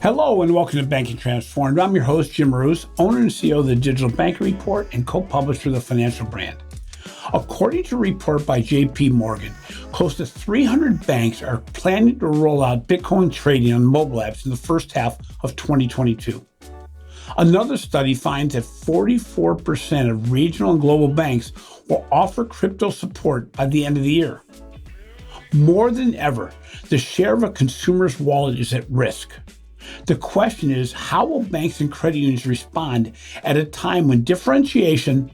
Hello and welcome to Banking Transformed. I'm your host, Jim Roos, owner and CEO of the Digital Banking Report and co-publisher of the Financial Brand. According to a report by JP Morgan, close to 300 banks are planning to roll out Bitcoin trading on mobile apps in the first half of 2022. Another study finds that 44% of regional and global banks will offer crypto support by the end of the year. More than ever, the share of a consumer's wallet is at risk. The question is, how will banks and credit unions respond at a time when differentiation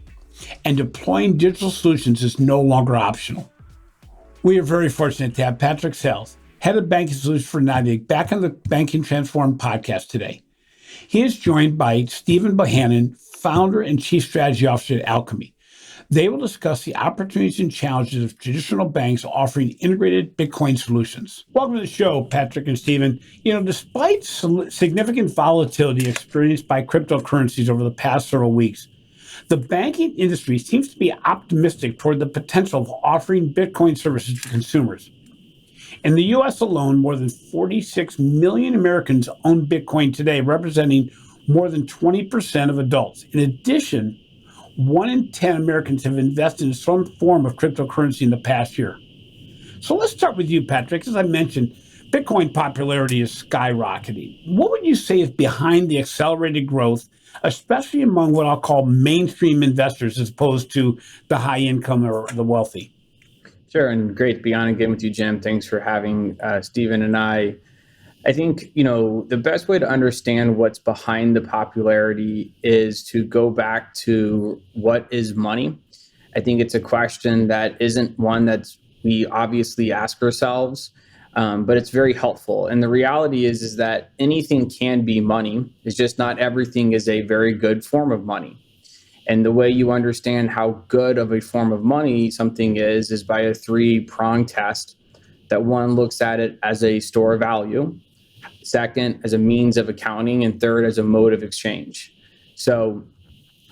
and deploying digital solutions is no longer optional? We are very fortunate to have Patrick Sales, Head of Banking Solutions for NYDIG, back on the Banking Transformed podcast today. He is joined by Stephen Bohanon, Founder and Chief Strategy Officer at Alkami. They will discuss the opportunities and challenges of traditional banks offering integrated Bitcoin solutions. Welcome to the show, Patrick and Stephen. Despite significant volatility experienced by cryptocurrencies over the past several weeks, the banking industry seems to be optimistic toward the potential of offering Bitcoin services to consumers. In the U.S. alone, more than 46 million Americans own Bitcoin today, representing more than 20% of adults. In addition, 1 in 10 Americans have invested in some form of cryptocurrency in the past year. So let's start with you, Patrick. As I mentioned, Bitcoin popularity is skyrocketing. What would you say is behind the accelerated growth, especially among what I'll call mainstream investors as opposed to the high income or the wealthy? Sure, and great to be on again with you, Jim. Thanks for having Stephen and I. I think, the best way to understand what's behind the popularity is to go back to what is money. I think it's a question that isn't one that we obviously ask ourselves, but it's very helpful. And the reality is that anything can be money. It's just not everything is a very good form of money. And the way you understand how good of a form of money something is by a three-pronged test. That one looks at it as a store of value, second as a means of accounting, and third as a mode of exchange. So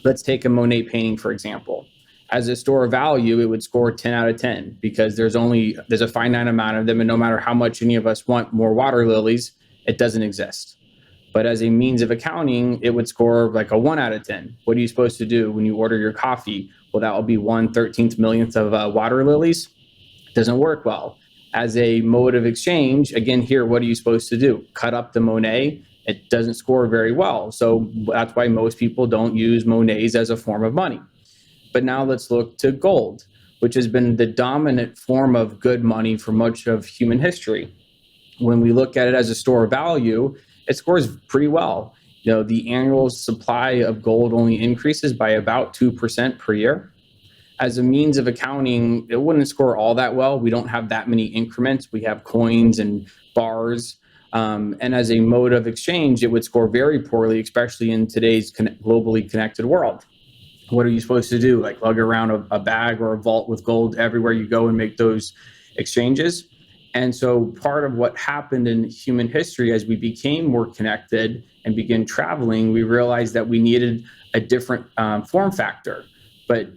let's take a Monet painting, for example. As a store of value, it would score 10 out of 10 because there's a finite amount of them, and no matter how much any of us want more water lilies, it doesn't exist. But as a means of accounting, it would score like a 1 out of 10. What are you supposed to do when you order your coffee? Well, that will be 1/13 millionth of water lilies. It doesn't work well. As a mode of exchange, again, here, what are you supposed to do? Cut up the Monet. It doesn't score very well. So that's why most people don't use Monets as a form of money. But now let's look to gold, which has been the dominant form of good money for much of human history. When we look at it as a store of value, it scores pretty well. The annual supply of gold only increases by about 2% per year. As a means of accounting, it wouldn't score all that well. We don't have that many increments. We have coins and bars. And as a mode of exchange, it would score very poorly, especially in today's globally connected world. What are you supposed to do? Like lug around a bag or a vault with gold everywhere you go and make those exchanges? And so part of what happened in human history as we became more connected and began traveling, we realized that we needed a different form factor.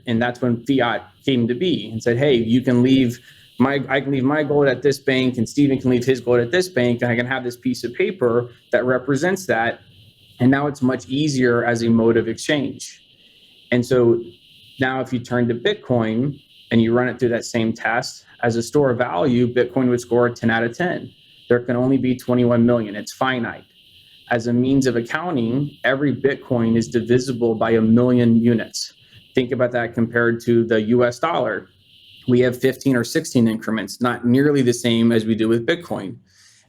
And that's when fiat came to be and said, hey, I can leave my gold at this bank and Stephen can leave his gold at this bank, and I can have this piece of paper that represents that. And now it's much easier as a mode of exchange. And so now if you turn to Bitcoin and you run it through that same test, as a store of value, Bitcoin would score 10 out of 10. There can only be 21 million. It's finite. As a means of accounting, every Bitcoin is divisible by 1 million units. Think about that compared to the US dollar. We have 15 or 16 increments, not nearly the same as we do with Bitcoin.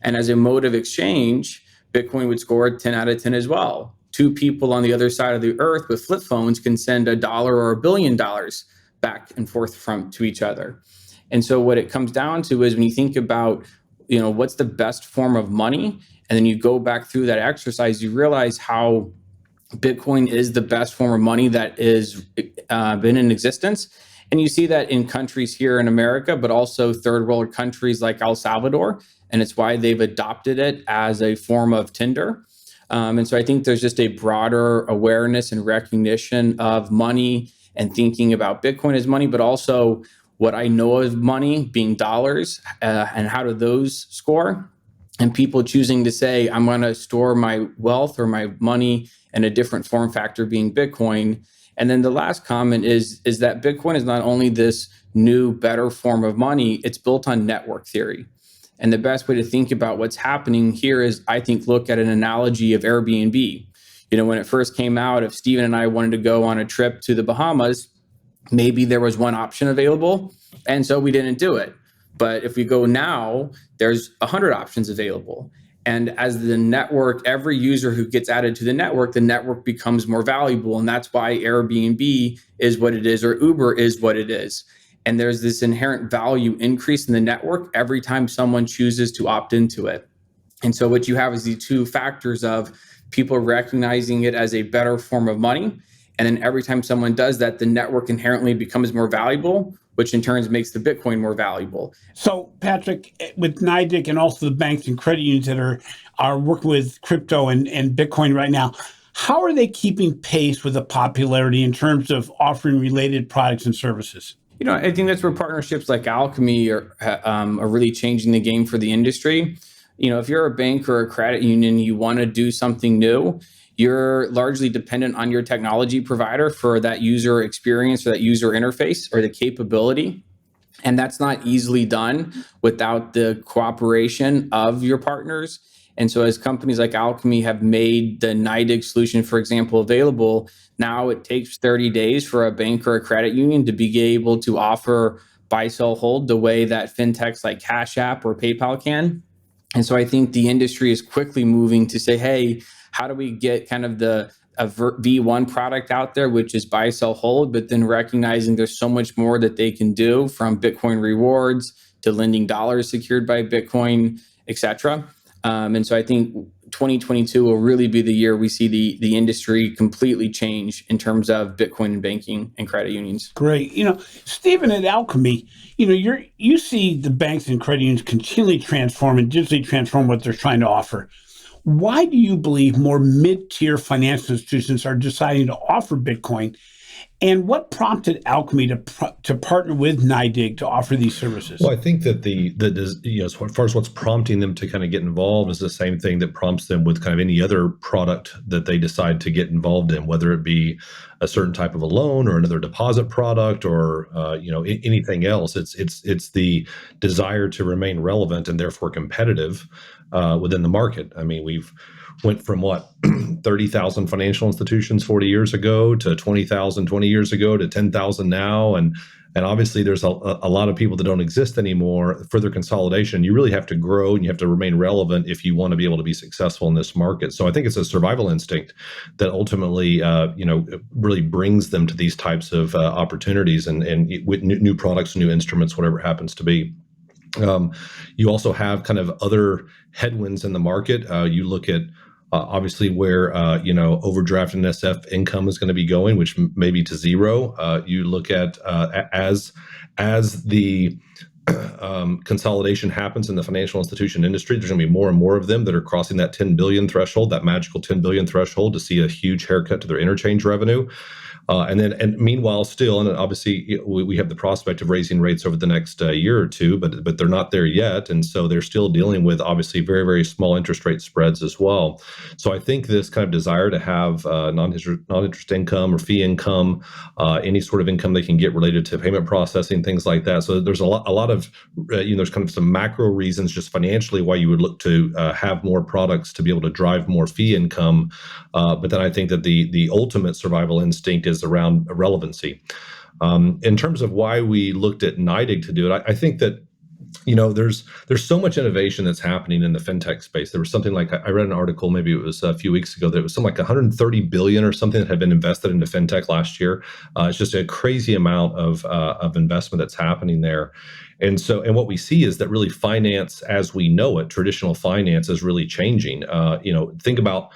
And as a mode of exchange, Bitcoin would score 10 out of 10 as well. Two people on the other side of the earth with flip phones can send $1 or $1 billion back and forth to each other. And so what it comes down to is when you think about, what's the best form of money, and then you go back through that exercise, you realize how Bitcoin is the best form of money that is been in existence. And you see that in countries here in America, but also third world countries like El Salvador. And it's why they've adopted it as a form of Tinder. And so I think there's just a broader awareness and recognition of money and thinking about Bitcoin as money, but also what I know of money being dollars and how do those score. and people choosing to say, I'm going to store my wealth or my money in a different form factor, being Bitcoin. And then the last comment is that Bitcoin is not only this new, better form of money, it's built on network theory. And the best way to think about what's happening here is, I think, look at an analogy of Airbnb. When it first came out, if Stephen and I wanted to go on a trip to the Bahamas, maybe there was one option available, and so we didn't do it. But if we go now, there's 100 options available. And as the network, every user who gets added to the network becomes more valuable. And that's why Airbnb is what it is, or Uber is what it is. And there's this inherent value increase in the network every time someone chooses to opt into it. And so what you have is these two factors of people recognizing it as a better form of money. And then every time someone does that, the network inherently becomes more valuable, which in turn makes the Bitcoin more valuable. So, Patrick, with NYDIG and also the banks and credit unions that are working with crypto and Bitcoin right now, how are they keeping pace with the popularity in terms of offering related products and services? I think that's where partnerships like Alkami are really changing the game for the industry. If you're a bank or a credit union, you want to do something new, you're largely dependent on your technology provider for that user experience or that user interface or the capability. And that's not easily done without the cooperation of your partners. And so as companies like Alkami have made the NYDIG solution, for example, available, now it takes 30 days for a bank or a credit union to be able to offer buy, sell, hold the way that fintechs like Cash App or PayPal can. And so I think the industry is quickly moving to say, hey, how do we get kind of a V1 product out there, which is buy, sell, hold, but then recognizing there's so much more that they can do, from Bitcoin rewards to lending dollars secured by Bitcoin, et cetera. And so I think 2022 will really be the year we see the industry completely change in terms of Bitcoin and banking and credit unions. Great. Stephen, at Alkami, you see the banks and credit unions continually transform and digitally transform what they're trying to offer. Why do you believe more mid-tier financial institutions are deciding to offer Bitcoin? And what prompted Alkami to partner with NYDIG to offer these services? Well, I think that as far as what's prompting them to kind of get involved is the same thing that prompts them with kind of any other product that they decide to get involved in, whether it be a certain type of a loan or another deposit product or anything else. It's the desire to remain relevant and therefore competitive within the market. I mean, we've went from 30,000 financial institutions 40 years ago to 20,000 20 years ago to 10,000 now, and obviously there's a lot of people that don't exist anymore. Further consolidation, you really have to grow and you have to remain relevant if you want to be able to be successful in this market. So I think it's a survival instinct that ultimately really brings them to these types of opportunities and with new products, new instruments, whatever it happens to be. You also have kind of other headwinds in the market. You look at obviously where overdraft and SF income is going to be going, which may be to zero. You look at as the consolidation happens in the financial institution industry, there's going to be more and more of them that are crossing that 10 billion threshold, that magical 10 billion threshold, to see a huge haircut to their interchange revenue. And meanwhile, still, and obviously we have the prospect of raising rates over the next year or two, but they're not there yet, and so they're still dealing with obviously very, very small interest rate spreads as well. So I think this kind of desire to have non-interest income or fee income, any sort of income they can get related to payment processing, things like that. So there's a lot of there's kind of some macro reasons just financially why you would look to have more products to be able to drive more fee income. But then I think that the ultimate survival instinct is around relevancy. In terms of why we looked at NYDIG to do it, I think that there's so much innovation that's happening in the fintech space. There was something like, I read an article, maybe it was a few weeks ago, that it was something like 130 billion or something that had been invested into fintech last year. It's just a crazy amount of investment that's happening there. And what we see is that really finance as we know it, traditional finance, is really changing. Think about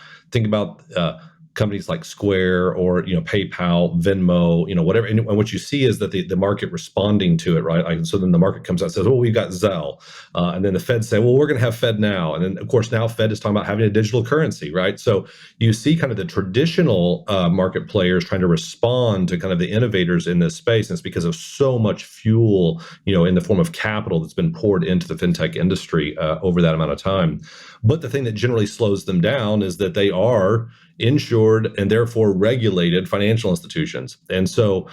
companies like Square or PayPal, Venmo, whatever. And what you see is that the market responding to it, right? Like, so then the market comes out and says, "Oh, we've got Zelle," and then the Fed say, "Well, we're going to have Fed now," and then of course now Fed is talking about having a digital currency, right? So you see kind of the traditional market players trying to respond to kind of the innovators in this space, and it's because of so much fuel, in the form of capital that's been poured into the fintech industry over that amount of time. But the thing that generally slows them down is that they are insured and therefore regulated financial institutions. And so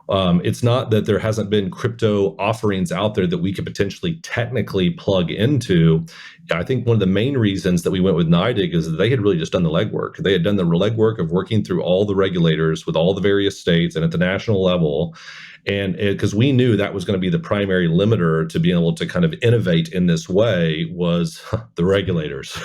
it's not that there hasn't been crypto offerings out there that we could potentially technically plug into. I think one of the main reasons that we went with NYDIG is that they had really just done the legwork. They had done the legwork of working through all the regulators with all the various states and at the national level. And because we knew that was going to be the primary limiter to being able to kind of innovate in this way was the regulators.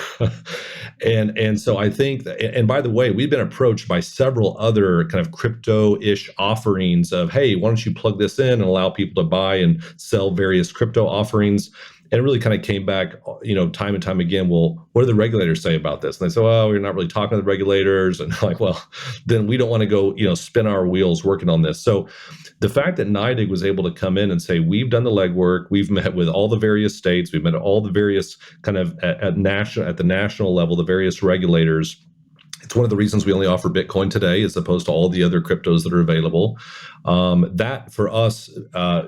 And so I think that, and by the way, we've been approached by several other kind of crypto-ish offerings of, hey, why don't you plug this in and allow people to buy and sell various crypto offerings? And it really kind of came back, time and time again. Well, what do the regulators say about this? And they say, well, we're not really talking to the regulators. And like, well, then we don't want to go, spin our wheels working on this. So the fact that NYDIG was able to come in and say, we've done the legwork, we've met with all the various states, we've met all the various kind of at the national level, the various regulators. It's one of the reasons we only offer Bitcoin today as opposed to all the other cryptos that are available. That for us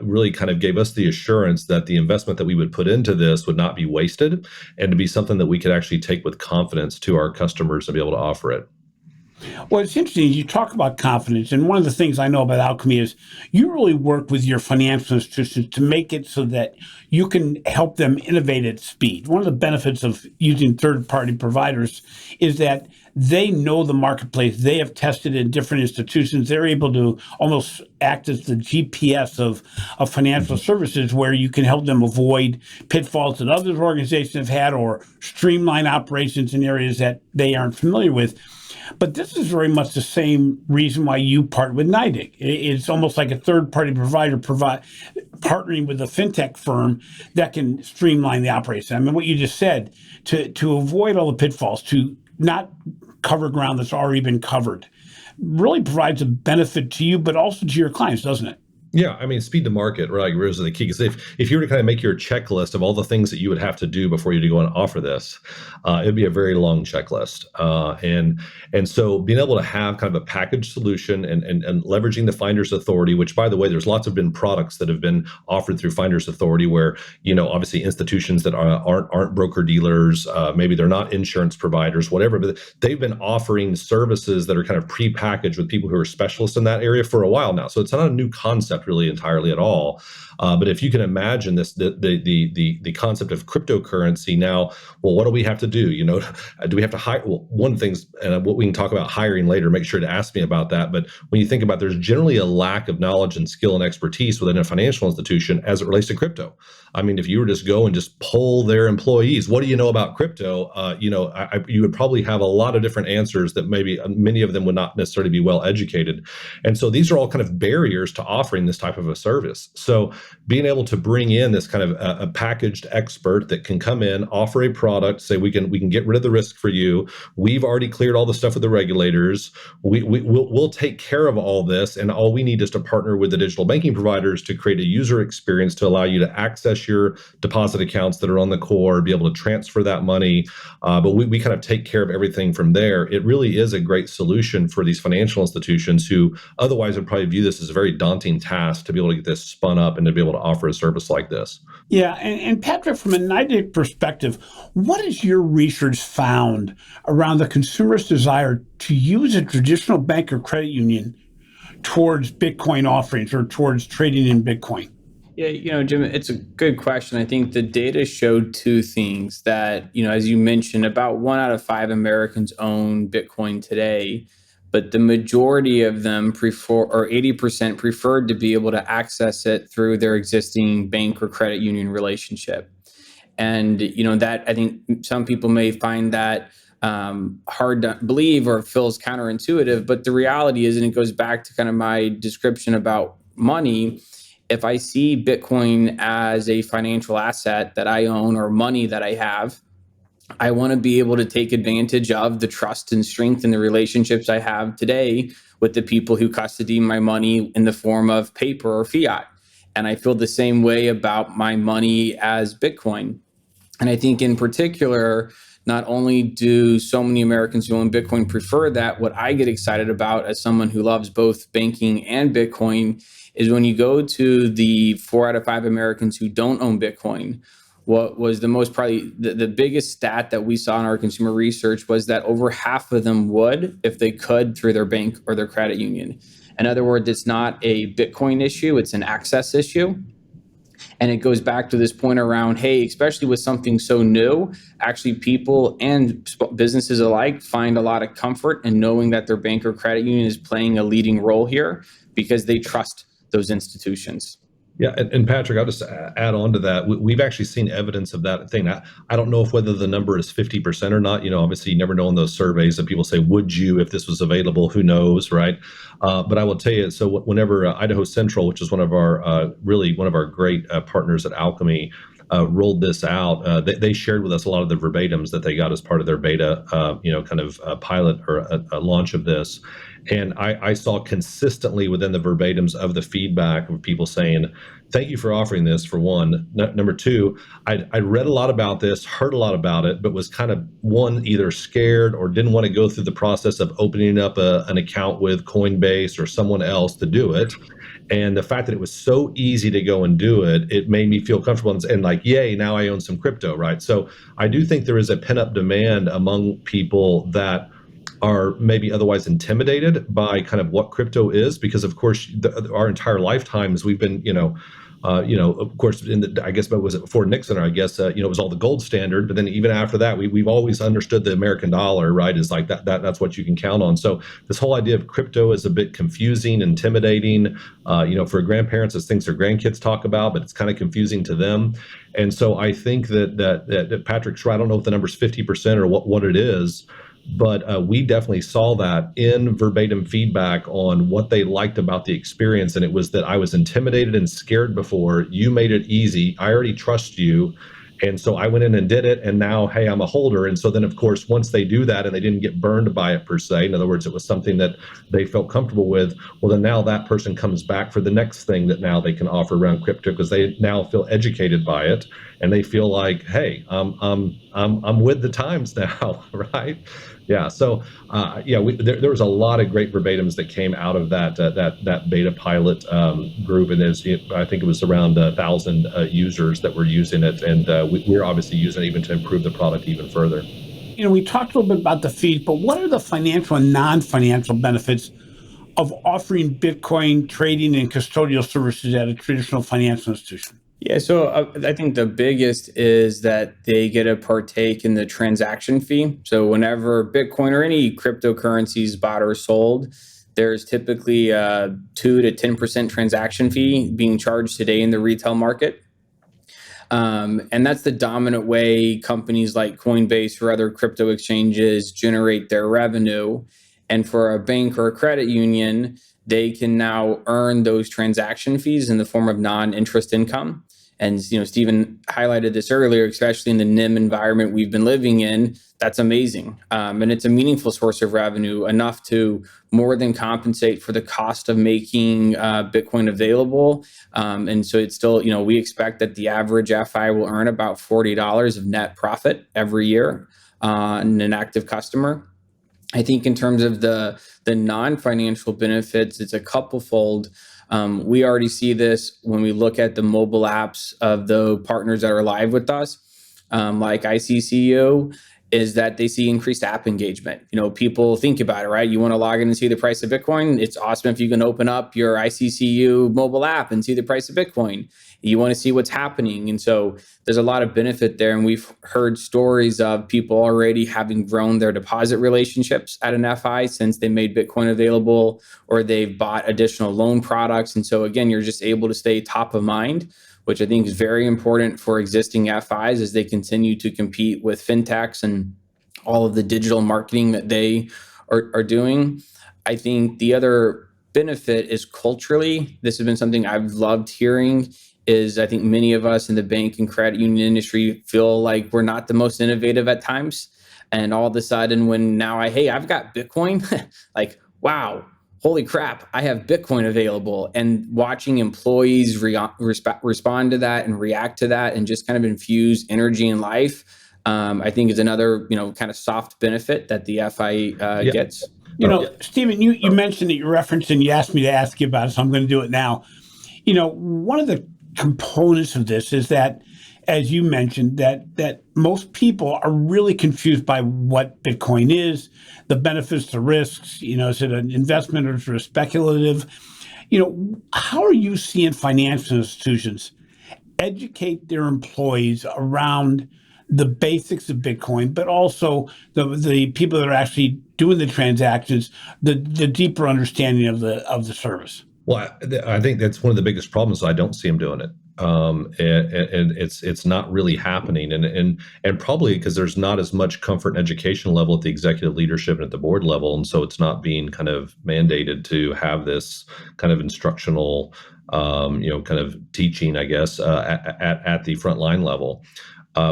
really kind of gave us the assurance that the investment that we would put into this would not be wasted and to be something that we could actually take with confidence to our customers and be able to offer it. Well, it's interesting. You talk about confidence, and one of the things I know about Alkami is you really work with your financial institutions to make it so that you can help them innovate at speed. One of the benefits of using third-party providers is that they know the marketplace. They have tested in different institutions. They're able to almost act as the GPS of financial services, where you can help them avoid pitfalls that other organizations have had or streamline operations in areas that they aren't familiar with. But this is very much the same reason why you partner with NYDIG. It's almost like a third-party provider partnering with a fintech firm that can streamline the operation. I mean, what you just said, to avoid all the pitfalls, to not cover ground that's already been covered, really provides a benefit to you, but also to your clients, doesn't it? Yeah, I mean, speed to market, right, is the key. Because if you were to kind of make your checklist of all the things that you would have to do before you to go and offer this, it'd be a very long checklist. And so being able to have kind of a packaged solution and leveraging the Finder's Authority, which, by the way, there's lots of been products that have been offered through Finder's Authority where, obviously institutions that aren't broker dealers, maybe they're not insurance providers, whatever, but they've been offering services that are kind of prepackaged with people who are specialists in that area for a while now. So it's not a new concept really entirely at all. But if you can imagine this, the concept of cryptocurrency now, well, what do we have to do? Do we have to hire? Well, one of the things, and what we can talk about hiring later, make sure to ask me about that. But when you think about, there's generally a lack of knowledge and skill and expertise within a financial institution as it relates to crypto. I mean, if you were just go and just poll their employees, what do you know about crypto? You would probably have a lot of different answers that maybe many of them would not necessarily be well educated. And so these are all kind of barriers to offering this type of a service. So being able to bring in this kind of a packaged expert that can come in, offer a product, say we can get rid of the risk for you. We've already cleared all the stuff with the regulators. We'll take care of all this, and all we need is to partner with the digital banking providers to create a user experience to allow you to access your deposit accounts that are on the core, be able to transfer that money. But we kind of take care of everything from there. It really is a great solution for these financial institutions who otherwise would probably view this as a very daunting task to be able to get this spun up and to be able to offer a service like this. Yeah, and Patrick, from a NYDIG perspective, what has your research found around the consumer's desire to use a traditional bank or credit union towards Bitcoin offerings or towards trading in Bitcoin? Yeah, Jim, it's a good question. I think the data showed two things that, as you mentioned, about 1 out of 5 Americans own Bitcoin today, but the majority of them prefer, or 80% preferred to be able to access it through their existing bank or credit union relationship. And, that I think some people may find that hard to believe or feels counterintuitive, but the reality is, and it goes back to kind of my description about money, if I see Bitcoin as a financial asset that I own or money that I have, I want to be able to take advantage of the trust and strength and the relationships I have today with the people who custody my money in the form of paper or fiat. And I feel the same way about my money as Bitcoin. And I think in particular, not only do so many Americans who own Bitcoin prefer that, what I get excited about as someone who loves both banking and Bitcoin is when you go to the 4 out of 5 Americans who don't own Bitcoin. What was the most probably the biggest stat that we saw in our consumer research was that over half of them would, if they could, through their bank or their credit union. In other words, it's not a Bitcoin issue, it's an access issue. And it goes back to this point around, hey, especially with something so new, actually people and businesses alike find a lot of comfort in knowing that their bank or credit union is playing a leading role here because they trust those institutions. Yeah, and Patrick, I'll just add on to that. We've actually seen evidence of that thing. I don't know if whether the number is 50% or not. Obviously, you never know in those surveys that people say, "Would you if this was available?" Who knows, right? But I will tell you. So whenever Idaho Central, which is one of our great partners at Alkami, rolled this out, they shared with us a lot of the verbatims that they got as part of their beta, kind of pilot or a launch of this. And I saw consistently within the verbatims of the feedback of people saying, "Thank you for offering this," for one. Number two, I read a lot about this, heard a lot about it, but was kind of, one, either scared or didn't want to go through the process of opening up an account with Coinbase or someone else to do it. And the fact that it was so easy to go and do it, it made me feel comfortable and like, yay, now I own some crypto, right? So I do think there is a pent-up demand among people that are maybe otherwise intimidated by kind of what crypto is, because of course our entire lifetimes we've been, of course, I guess, but was it before Nixon? Or I guess, it was all the gold standard. But then even after that, we've always understood the American dollar, right? Is like that's what you can count on. So this whole idea of crypto is a bit confusing, intimidating, for grandparents as things their grandkids talk about, but it's kind of confusing to them. And so I think that Patrick's right. I don't know if the number's 50% or what it is. But we definitely saw that in verbatim feedback on what they liked about the experience. And it was that I was intimidated and scared before. You made it easy. I already trust you. And so I went in and did it. And now, hey, I'm a holder. And so then, of course, once they do that and they didn't get burned by it per se, in other words, it was something that they felt comfortable with. Well, then now that person comes back for the next thing that now they can offer around crypto because they now feel educated by it. And they feel like, hey, I'm with the times now, right? Yeah. So, there was a lot of great verbatims that came out of that beta pilot group, and I think it was around 1,000 users that were using it, and we're obviously using it even to improve the product even further. We talked a little bit about the fees, but what are the financial and non-financial benefits of offering Bitcoin trading and custodial services at a traditional financial institution? Yeah, so I think the biggest is that they get to partake in the transaction fee. So whenever Bitcoin or any cryptocurrency is bought or sold, there's typically a 2 to 10% transaction fee being charged today in the retail market. And that's the dominant way companies like Coinbase or other crypto exchanges generate their revenue. And for a bank or a credit union, they can now earn those transaction fees in the form of non-interest income. And Stephen highlighted this earlier, especially in the NIM environment we've been living in. That's amazing, and it's a meaningful source of revenue, enough to more than compensate for the cost of making Bitcoin available. And so it's still, we expect that the average FI will earn about $40 of net profit every year on an active customer. I think in terms of the non-financial benefits, it's a couple-fold. We already see this when we look at the mobile apps of the partners that are live with us, like ICCU, is that they see increased app engagement. People think about it, right? You want to log in and see the price of Bitcoin. It's awesome if you can open up your ICCU mobile app and see the price of Bitcoin. You want to see what's happening. And so there's a lot of benefit there. And we've heard stories of people already having grown their deposit relationships at an FI since they made Bitcoin available, or they've bought additional loan products. And so again, you're just able to stay top of mind, which I think is very important for existing FIs as they continue to compete with fintechs and all of the digital marketing that they are doing. I think the other benefit is culturally. This has been something I've loved hearing, is I think many of us in the bank and credit union industry feel like we're not the most innovative at times. And all of a sudden, when now I've got Bitcoin, like, wow, holy crap, I have Bitcoin available. And watching employees respond to that and react to that and just kind of infuse energy and life, I think is another, kind of soft benefit that the FI gets. Stephen, you mentioned that you referenced and you asked me to ask you about it, so I'm going to do it now. One of the components of this is that, as you mentioned, that most people are really confused by what Bitcoin is, the benefits, the risks. Is it an investment or is it speculative? How are you seeing financial institutions educate their employees around the basics of Bitcoin, but also the people that are actually doing the transactions, the deeper understanding of the service? Well, I think that's one of the biggest problems. I don't see them doing it, and it's not really happening, and probably because there's not as much comfort and education level at the executive leadership and at the board level, and so it's not being kind of mandated to have this kind of instructional, kind of teaching, I guess, at the frontline level,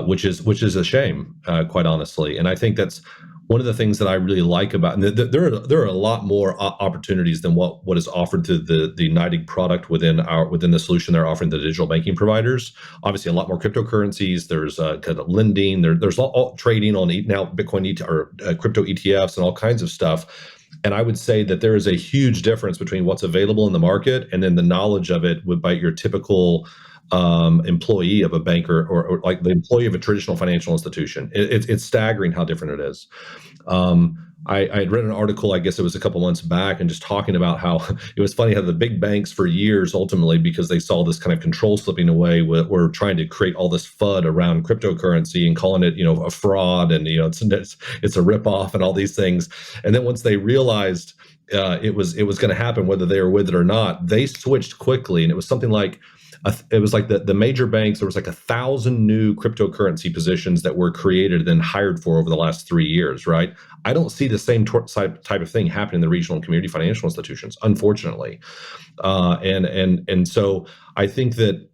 which is a shame, quite honestly, and I think that's one of the things that I really like about, and there are a lot more opportunities than what is offered to the NYDIG product within the solution they're offering the digital banking providers. Obviously, a lot more cryptocurrencies. There's kind of lending. There's all trading on now Bitcoin or crypto ETFs and all kinds of stuff. And I would say that there is a huge difference between what's available in the market and then the knowledge of it by your typical employee of a banker or like the employee of a traditional financial institution. It's staggering how different it is. I had read an article, I guess it was a couple months back, and just talking about how it was funny how the big banks for years, ultimately, because they saw this kind of control slipping away, were trying to create all this FUD around cryptocurrency and calling it, a fraud, and it's a ripoff and all these things. And then once they realized it was going to happen, whether they were with it or not, they switched quickly, and it was something like. It was like the major banks, there was like 1,000 new cryptocurrency positions that were created and hired for over the last 3 years, right? I don't see the same type of thing happening in the regional and community financial institutions, unfortunately. And so I think that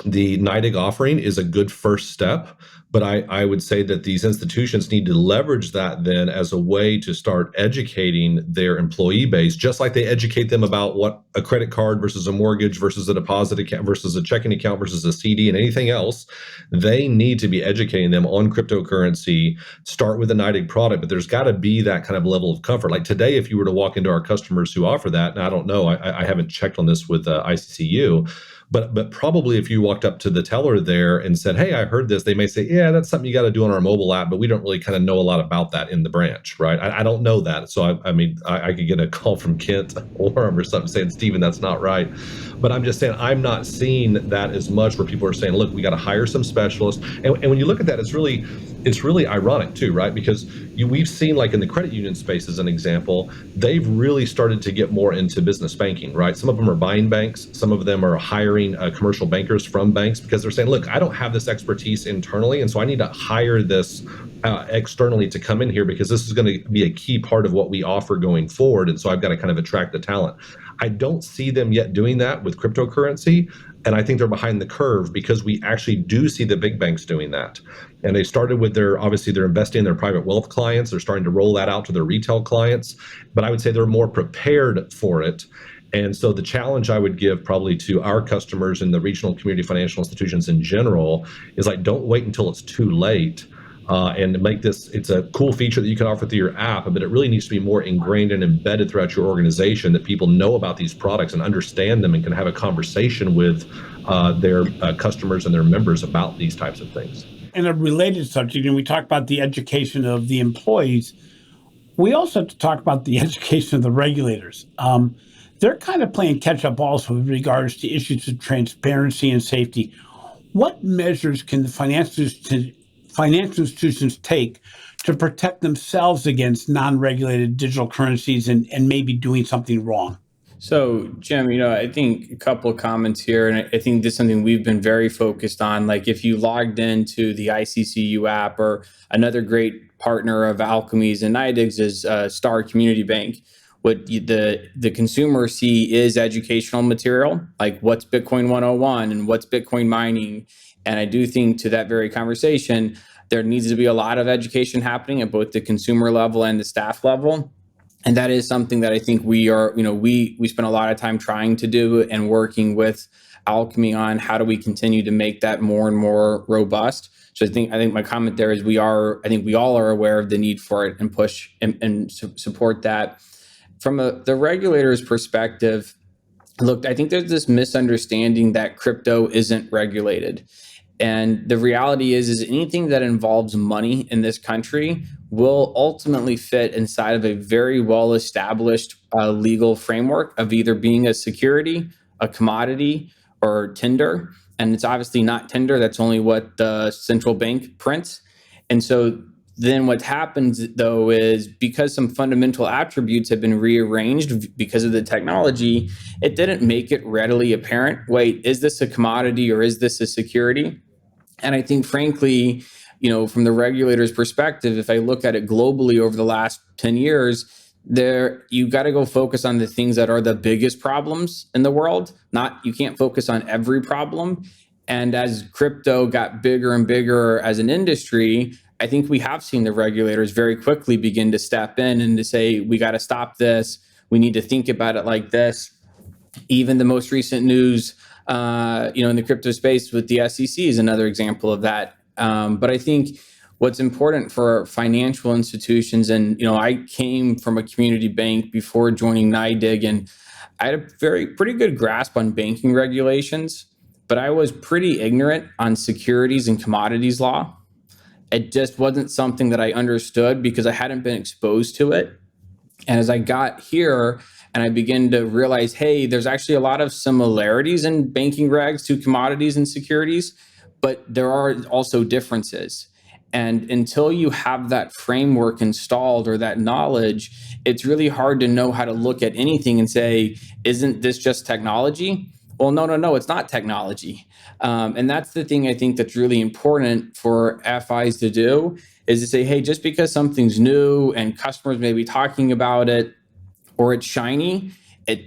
the NYDIG offering is a good first step, but I would say that these institutions need to leverage that then as a way to start educating their employee base, just like they educate them about what a credit card versus a mortgage versus a deposit account versus a checking account versus a CD and anything else. They need to be educating them on cryptocurrency, start with a NYDIG product, but there's got to be that kind of level of comfort. Like today, if you were to walk into our customers who offer that, and I don't know, I haven't checked on this with ICCU, but probably if you walked up to the teller there and said, "Hey, I heard this," they may say, "Yeah, that's something you got to do on our mobile app, but we don't really kind of know a lot about that in the branch," right? I don't know that, so I could get a call from Kent or something saying, "Stephen, that's not right." But I'm just saying I'm not seeing that as much where people are saying, "Look, we got to hire some specialists," and when you look at that, it's really ironic too, right? Because we've seen, like in the credit union space as an example, they've really started to get more into business banking, right? Some of them are buying banks, some of them are hiring commercial bankers from banks because they're saying, "Look, I don't have this expertise internally, and so I need to hire this externally to come in here because this is going to be a key part of what we offer going forward, and so I've got to kind of attract the talent." I don't see them yet doing that with cryptocurrency. And I think they're behind the curve because we actually do see the big banks doing that. And they started with obviously they're investing in their private wealth clients. They're starting to roll that out to their retail clients. But I would say they're more prepared for it. And so the challenge I would give probably to our customers and the regional community financial institutions in general is like, don't wait until it's too late. And make this, it's a cool feature that you can offer through your app, but it really needs to be more ingrained and embedded throughout your organization that people know about these products and understand them and can have a conversation with their customers and their members about these types of things. And a related subject, and we talked about the education of the employees, we also have to talk about the education of the regulators. They're kind of playing catch up also with regards to issues of transparency and safety. What measures can the financial institutions take to protect themselves against non-regulated digital currencies and maybe doing something wrong? So, Jim, I think a couple of comments here, and I think this is something we've been very focused on. Like if you logged into the ICCU app, or another great partner of Alkami's and NYDIG's is Star Community Bank, the consumer see is educational material, like what's Bitcoin 101 and what's Bitcoin mining. And I do think to that very conversation, there needs to be a lot of education happening at both the consumer level and the staff level. And that is something that I think we spend a lot of time trying to do and working with Alkami on how do we continue to make that more and more robust. So I think my comment there is I think we all are aware of the need for it and push and support that. From the regulator's perspective, look, I think there's this misunderstanding that crypto isn't regulated. And the reality is anything that involves money in this country will ultimately fit inside of a very well-established legal framework of either being a security, a commodity, or tender. And it's obviously not tender. That's only what the central bank prints. And so then what happens, though, is because some fundamental attributes have been rearranged because of the technology, it didn't make it readily apparent, wait, is this a commodity or is this a security? And I think, frankly, from the regulator's perspective, if I look at it globally over the last 10 years, you got to go focus on the things that are the biggest problems in the world. You can't focus on every problem. And as crypto got bigger and bigger as an industry, I think we have seen the regulators very quickly begin to step in and to say, we got to stop this. We need to think about it like this. Even the most recent news, in the crypto space with the SEC is another example of that. But I think what's important for financial institutions, and I came from a community bank before joining NYDIG, and I had a pretty good grasp on banking regulations, but I was pretty ignorant on securities and commodities law. It just wasn't something that I understood because I hadn't been exposed to it. And as I got here and I began to realize, hey, there's actually a lot of similarities in banking regs to commodities and securities, but there are also differences. And until you have that framework installed or that knowledge, it's really hard to know how to look at anything and say, isn't this just technology? Well, no, it's not technology. And that's the thing I think that's really important for FIs to do, is to say, hey, just because something's new and customers may be talking about it or it's shiny,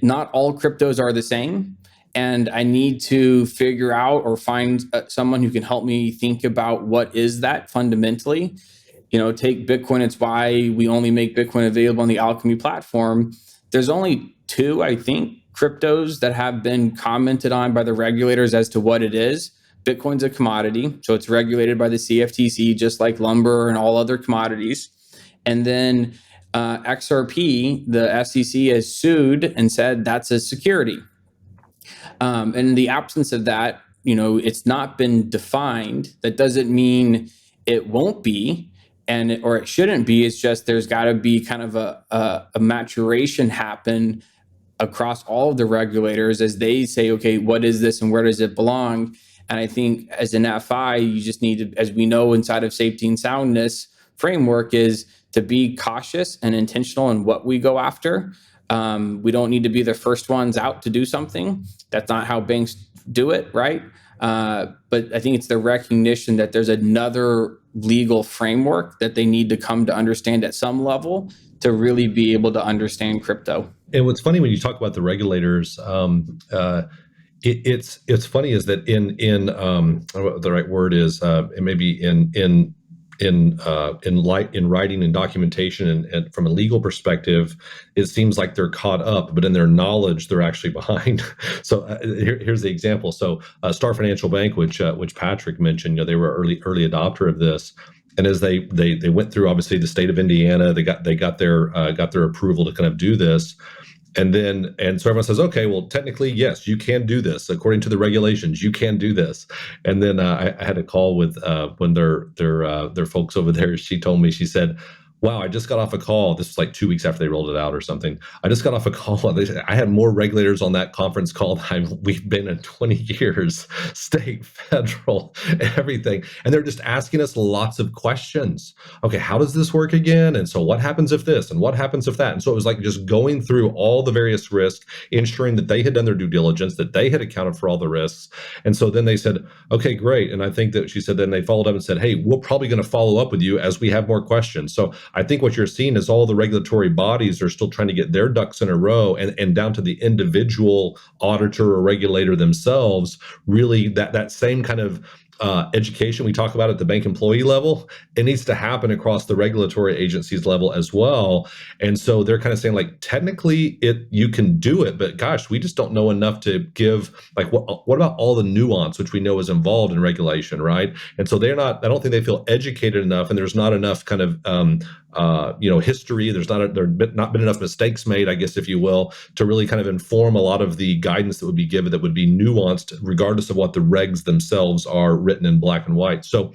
not all cryptos are the same. And I need to figure out or find someone who can help me think about what is that fundamentally. Take Bitcoin. It's why we only make Bitcoin available on the Alkami platform. There's only 2, I think, cryptos that have been commented on by the regulators as to what it is. Bitcoin's a commodity, so it's regulated by the CFTC, just like lumber and all other commodities. And then XRP, the SEC has sued and said that's a security. And in the absence of that, it's not been defined. That doesn't mean it won't be, or it shouldn't be. It's just there's got to be kind of a maturation happen across all of the regulators as they say, okay, what is this and where does it belong? And I think as an FI, you just need to, as we know inside of safety and soundness framework, is to be cautious and intentional in what we go after. We don't need to be the first ones out to do something. That's not how banks do it, right? But I think it's the recognition that there's another legal framework that they need to come to understand at some level to really be able to understand crypto. And what's funny when you talk about the regulators, it's funny is that in I don't know what the right word is, maybe in writing and documentation and from a legal perspective, it seems like they're caught up, but in their knowledge, they're actually behind. So here's the example. So Star Financial Bank, which Patrick mentioned, they were early adopter of this. And as they went through, obviously, the state of Indiana, they got their approval to kind of do this. And so everyone says, okay, well, technically, yes, you can do this. According to the regulations, you can do this. And then I had a call with when their folks over there. She told me, she said, wow, I just got off a call. This was like 2 weeks after they rolled it out or something. I just got off a call. I had more regulators on that conference call than we've been in 20 years, state, federal, everything. And they're just asking us lots of questions. Okay, how does this work again? And so what happens if this? And what happens if that? And so it was like just going through all the various risks, ensuring that they had done their due diligence, that they had accounted for all the risks. And so then they said, okay, great. And I think that she said, then they followed up and said, hey, we're probably going to follow up with you as we have more questions. So I think what you're seeing is all the regulatory bodies are still trying to get their ducks in a row, and down to the individual auditor or regulator themselves, really that same kind of education we talk about at the bank employee level, it needs to happen across the regulatory agencies level as well. And so they're kind of saying, like, technically you can do it, but gosh, we just don't know enough to give, like, what about all the nuance which we know is involved in regulation, right? And so I don't think they feel educated enough, and there's not enough kind of history. There's not been enough mistakes made, I guess, if you will, to really kind of inform a lot of the guidance that would be given that would be nuanced, regardless of what the regs themselves are written in black and white. So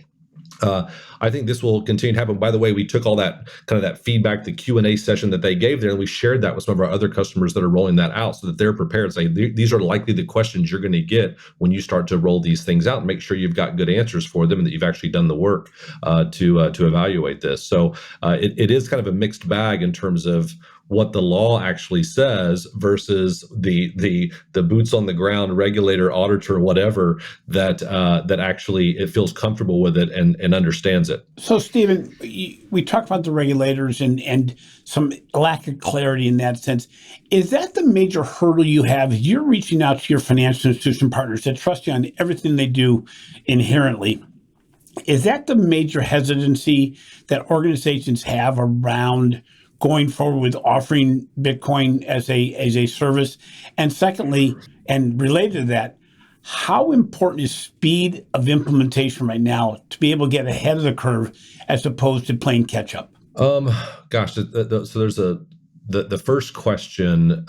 I think this will continue to happen. By the way, we took all that kind of that feedback, the Q&A session that they gave there, and we shared that with some of our other customers that are rolling that out so that they're prepared. Say, these are likely the questions you're going to get when you start to roll these things out, and make sure you've got good answers for them and that you've actually done the work to evaluate this. So it is kind of a mixed bag in terms of what the law actually says versus the boots on the ground regulator, auditor, whatever that actually it feels comfortable with it and understands it. So, Stephen, we talked about the regulators and some lack of clarity in that sense. Is that the major hurdle you have? You're reaching out to your financial institution partners that trust you on everything they do inherently. Is that the major hesitancy that organizations have around going forward with offering Bitcoin as a service? And secondly, and related to that, how important is speed of implementation right now to be able to get ahead of the curve as opposed to playing catch up? Gosh, so there's the first question.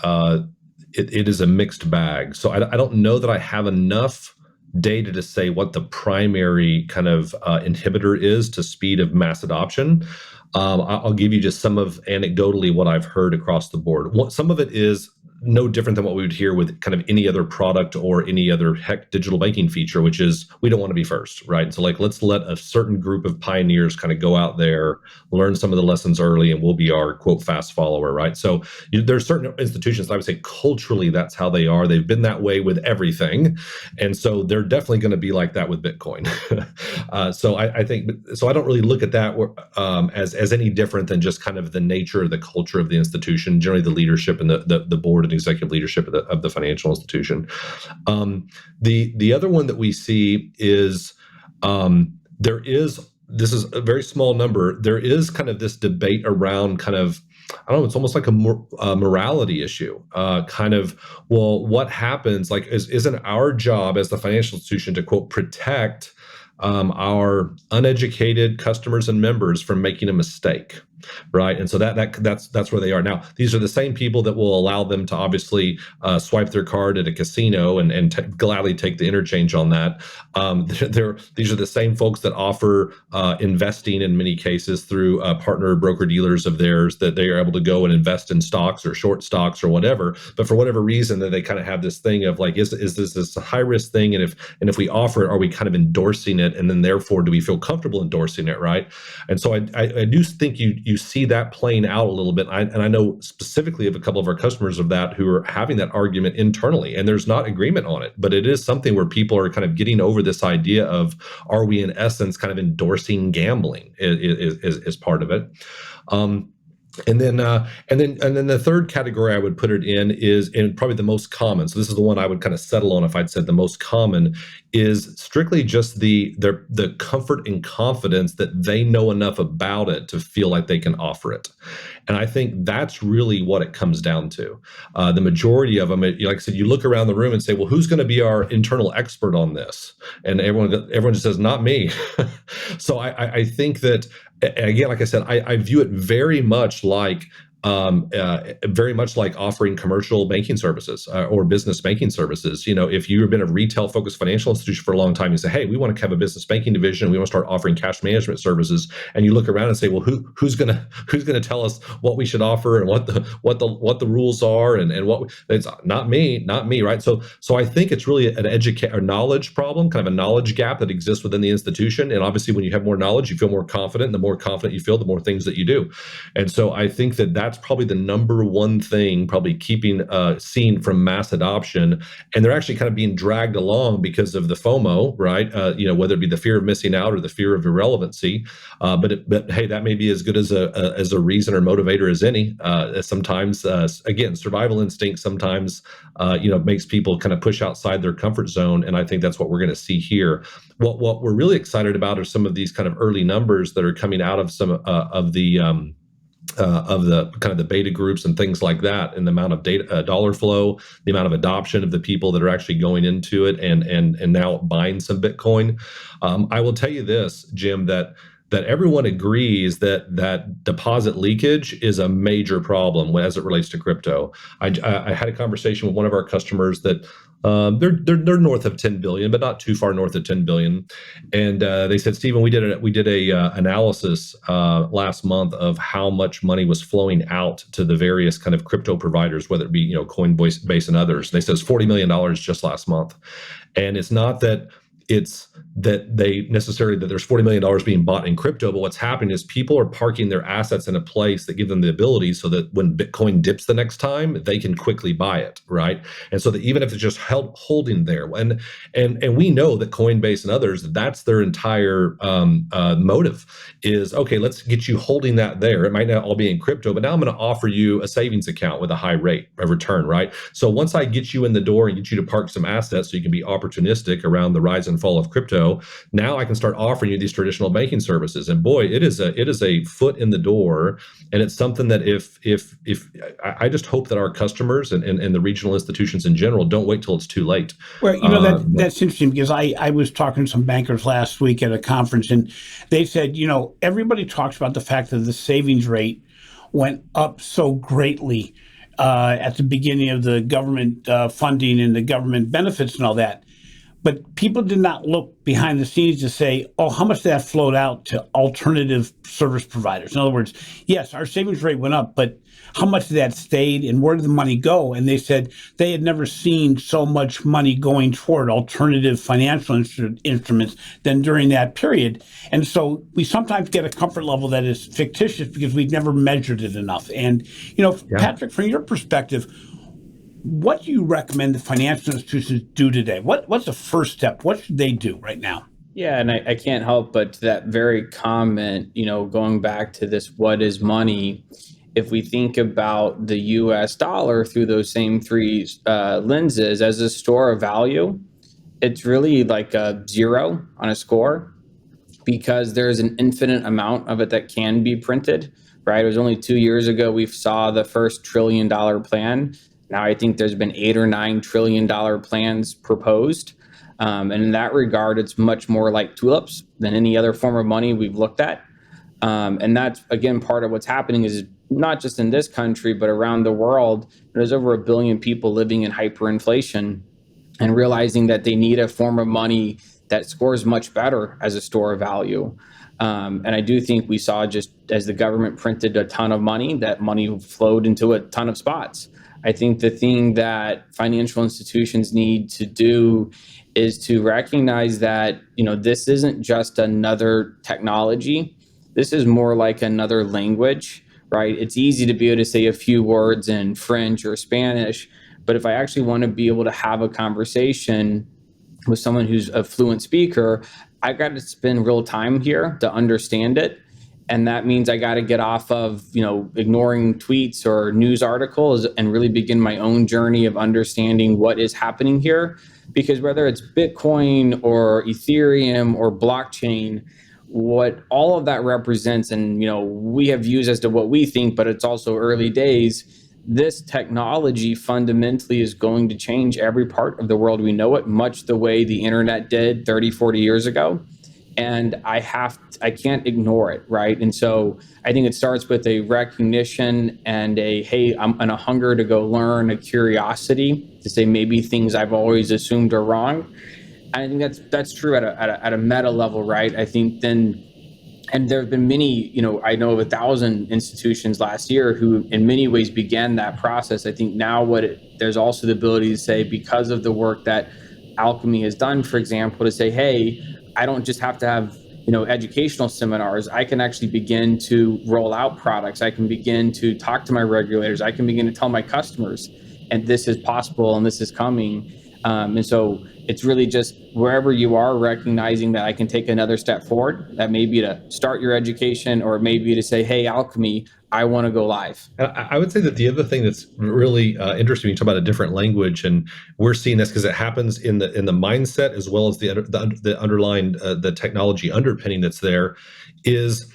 It is a mixed bag. So I don't know that I have enough data to say what the primary kind of inhibitor is to speed of mass adoption. I'll give you just some of anecdotally what I've heard across the board. Some of it is no different than what we would hear with kind of any other product or any other digital banking feature, which is we don't want to be first, right? So like, let's let a certain group of pioneers kind of go out there, learn some of the lessons early, and we'll be our quote fast follower, right? So there's certain institutions that I would say culturally that's how they are. They've been that way with everything, and so they're definitely going to be like that with Bitcoin. So I think so. I don't really look at that as any different than just kind of the nature of the culture of the institution, generally the leadership and the board and executive leadership of the financial institution. The other one that we see is this is a very small number. There is kind of this debate around kind of, I don't know, it's almost like a morality issue. Kind of, well, what happens? Like, isn't our job as the financial institution to quote protect our uneducated customers and members from making a mistake, right? And so that's where they are now. These are the same people that will allow them to obviously swipe their card at a casino and gladly take the interchange on that. These are the same folks that offer investing in many cases through partner broker dealers of theirs, that they are able to go and invest in stocks or short stocks or whatever. But for whatever reason, that they kind of have this thing of like, is this a high risk thing? And if we offer it, are we kind of endorsing it? And then therefore, do we feel comfortable endorsing it, right? And so I do think you see that playing out a little bit. And I know specifically of a couple of our customers of that who are having that argument internally, and there's not agreement on it, but it is something where people are kind of getting over this idea of, are we in essence kind of endorsing gambling is part of it. And then the third category I would put it in is, and probably the most common, so this is the one I would kind of settle on if I'd said the most common, is strictly just the comfort and confidence that they know enough about it to feel like they can offer it. And I think that's really what it comes down to. The majority of them, like I said, you look around the room and say, well, who's going to be our internal expert on this? And everyone just says, not me. So I think that, again, like I said, I view it very much like offering commercial banking services or business banking services. You know, if you've been a retail focused financial institution for a long time, you say, hey, we want to have a business banking division. We want to start offering cash management services. And you look around and say, well, who's gonna tell us what we should offer and what the rules are and what it's not me, right? So I think it's really a knowledge problem, kind of a knowledge gap that exists within the institution. And obviously, when you have more knowledge, you feel more confident. And the more confident you feel, the more things that you do. And so I think that's that's probably the number one thing probably keeping seen from mass adoption. And they're actually kind of being dragged along because of the FOMO, right? Whether it be the fear of missing out or the fear of irrelevancy. But hey, that may be as good as a reason or motivator as any. Sometimes, again, survival instinct sometimes makes people kind of push outside their comfort zone, and I think that's what we're going to see here. What we're really excited about are some of these kind of early numbers that are coming out of some of the kind of the beta groups and things like that, and the amount of data, dollar flow, the amount of adoption of the people that are actually going into it and now buying some Bitcoin. I will tell you this, Jim, that everyone agrees that deposit leakage is a major problem as it relates to crypto. I had a conversation with one of our customers that they're north of 10 billion, but not too far north of 10 billion. And they said, Stephen, we did a analysis last month of how much money was flowing out to the various kind of crypto providers, whether it be Coinbase and others. They said it's $40 million just last month. And it's not that it's that there's $40 million being bought in crypto, but what's happening is people are parking their assets in a place that give them the ability so that when Bitcoin dips the next time, they can quickly buy it, right? And so that even if it's just holding there, and we know that Coinbase and others, that's their entire motive is, okay, let's get you holding that there. It might not all be in crypto, but now I'm going to offer you a savings account with a high rate of return, right? So once I get you in the door and get you to park some assets so you can be opportunistic around the rise and fall of crypto, now I can start offering you these traditional banking services. And boy, it is a foot in the door. And it's something that if I just hope that our customers and the regional institutions in general don't wait till it's too late. Well, that's interesting, because I was talking to some bankers last week at a conference, and they said, everybody talks about the fact that the savings rate went up so greatly at the beginning of the government funding and the government benefits and all that. But people did not look behind the scenes to say, oh, how much that flowed out to alternative service providers. In other words, yes, our savings rate went up, but how much of that stayed and where did the money go? And they said they had never seen so much money going toward alternative financial instruments than during that period. And so we sometimes get a comfort level that is fictitious because we've never measured it enough. And, Patrick, from your perspective, what do you recommend the financial institutions do today? What's the first step? What should they do right now? Yeah, and I can't help but to that very comment, going back to this, what is money? If we think about the US dollar through those same three lenses as a store of value, it's really like a 0 on a score, because there's an infinite amount of it that can be printed, right? It was only 2 years ago we saw the first $1 trillion plan. Now I think there's been $8 or $9 trillion plans proposed. And in that regard, it's much more like tulips than any other form of money we've looked at. And that's, again, part of what's happening is not just in this country, but around the world. There's over 1 billion people living in hyperinflation and realizing that they need a form of money that scores much better as a store of value. And I do think we saw, just as the government printed a ton of money, that money flowed into a ton of spots. I think the thing that financial institutions need to do is to recognize that, this isn't just another technology. This is more like another language, right? It's easy to be able to say a few words in French or Spanish, but if I actually want to be able to have a conversation with someone who's a fluent speaker, I got to spend real time here to understand it. And that means I got to get off of, ignoring tweets or news articles and really begin my own journey of understanding what is happening here. Because whether it's Bitcoin or Ethereum or blockchain, what all of that represents, and, we have views as to what we think, but it's also early days. This technology fundamentally is going to change every part of the world we know it, much the way the internet did 30, 40 years ago. And I can't ignore it, right? And so I think it starts with a recognition and and a hunger to go learn, a curiosity to say maybe things I've always assumed are wrong. And I think that's true at a meta level, right? I think then, and there have been many, I know of 1,000 institutions last year who in many ways began that process. I think now there's also the ability to say, because of the work that Alkami has done, for example, to say, hey, I don't just have to have educational seminars, I can actually begin to roll out products. I can begin to talk to my regulators. I can begin to tell my customers, and this is possible and this is coming. And so it's really just wherever you are, recognizing that I can take another step forward. That may be to start your education, or maybe to say, hey, Alkami, I want to go live. And I would say that the other thing that's really interesting, you talk about a different language, and we're seeing this because it happens in the mindset as well as the underlying the technology underpinning that's there, is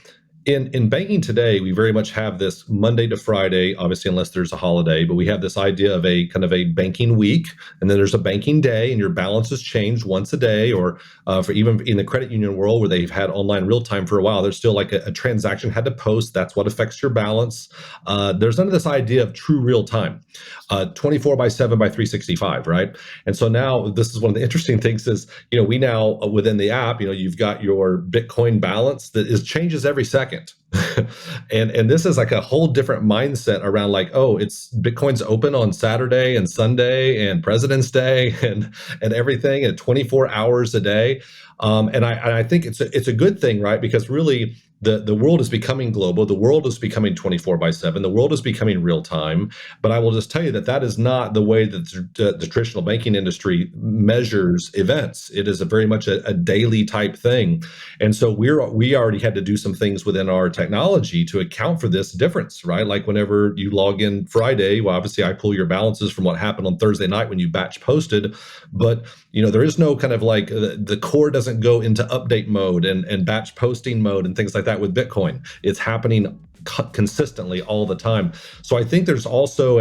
in banking today. We very much have this Monday to Friday, obviously unless there's a holiday, but we have this idea of a kind of a banking week, and then there's a banking day, and your balances change once a day, or for even in the credit union world where they've had online real time for a while, there's still like a transaction had to post. That's what affects your balance. There's none of this idea of true real time, 24 by 7 by 365, right? And so now this is one of the interesting things is, we now within the app, you've got your Bitcoin balance that changes every second. and this is like a whole different mindset around like, oh, it's Bitcoin's open on Saturday and Sunday and President's Day and everything at 24 hours a day. And I think it's a good thing, right? Because really the world is becoming global. The world is becoming 24 by 7. The world is becoming real time. But I will just tell you that is not the way that the traditional banking industry measures events. It is very much a daily type thing. And so we already had to do some things within our technology to account for this difference, right? Like whenever you log in Friday, well, obviously I pull your balances from what happened on Thursday night when you batch posted. But there is no kind of like the core doesn't go into update mode and batch posting mode and things like that with Bitcoin. It's happening consistently all the time. So I think there's also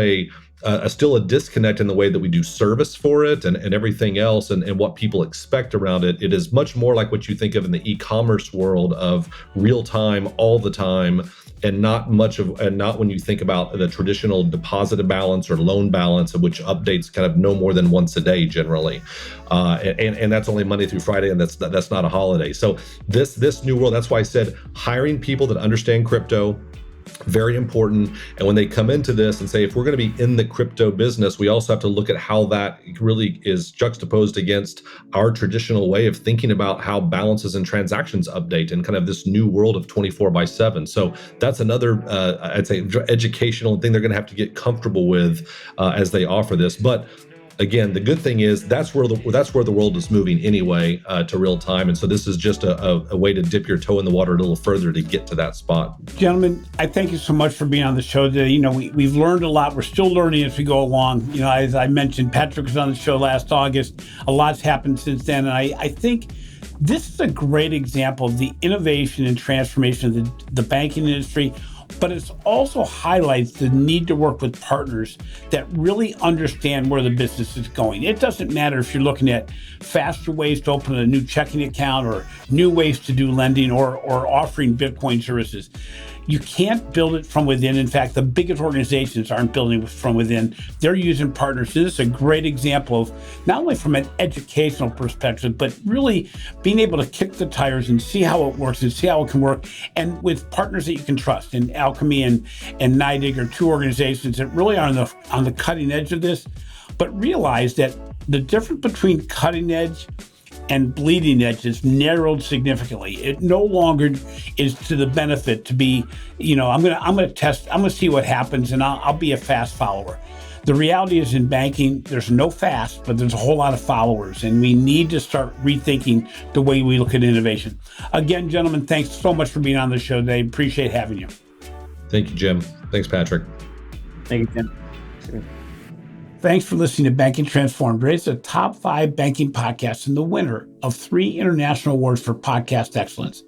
still a disconnect in the way that we do service for it and everything else and what people expect around it. It is much more like what you think of in the e-commerce world of real time all the time, and not when you think about the traditional deposit balance or loan balance, of which updates kind of no more than once a day generally, and that's only Monday through Friday, and that's not a holiday. So this new world, that's why I said hiring people that understand crypto, very important. And when they come into this and say, if we're going to be in the crypto business, we also have to look at how that really is juxtaposed against our traditional way of thinking about how balances and transactions update and kind of this new world of 24 by 7. So that's another, I'd say, educational thing they're going to have to get comfortable with as they offer this. But again, the good thing is that's where the world is moving anyway, to real time. And so this is just a way to dip your toe in the water a little further to get to that spot. Gentlemen, I thank you so much for being on the show today. We've learned a lot. We're still learning as we go along. As I mentioned, Patrick was on the show last August. A lot's happened since then. And I think this is a great example of the innovation and transformation of the banking industry. But it also highlights the need to work with partners that really understand where the business is going. It doesn't matter if you're looking at faster ways to open a new checking account or new ways to do lending or offering Bitcoin services. You can't build it from within. In fact, the biggest organizations aren't building it from within. They're using partners. This is a great example of not only from an educational perspective, but really being able to kick the tires and see how it works and see how it can work, and with partners that you can trust. And Alkami and NYDIG are two organizations that really are on the cutting edge of this, but realize that the difference between cutting edge and bleeding edge is narrowed significantly. It no longer is to the benefit to be, I'm gonna test, I'm gonna see what happens, and I'll be a fast follower. The reality is, in banking, there's no fast, but there's a whole lot of followers, and we need to start rethinking the way we look at innovation. Again, gentlemen, thanks so much for being on the show today. Appreciate having you. Thank you, Jim. Thanks, Patrick. Thank you, Jim. Thanks for listening to Banking Transformed, rated the top 5 banking podcasts and the winner of 3 international awards for podcast excellence.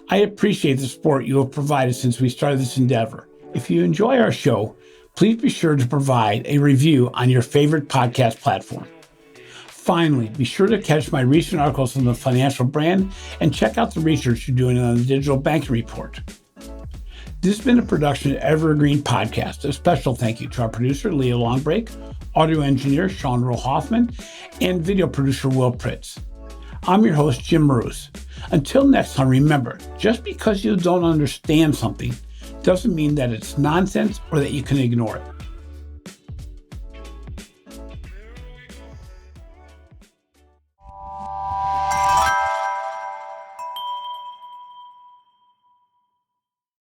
I appreciate the support you have provided since we started this endeavor. If you enjoy our show, please be sure to provide a review on your favorite podcast platform. Finally, be sure to catch my recent articles on the financial brand and check out the research you're doing on the Digital Banking Report. This has been a production of Evergreen Podcast. A special thank you to our producer, Leah Longbreak, audio engineer, Sean Rowe-Hoffman, and video producer, Will Pritz. I'm your host, Jim Marous. Until next time, remember, just because you don't understand something doesn't mean that it's nonsense or that you can ignore it.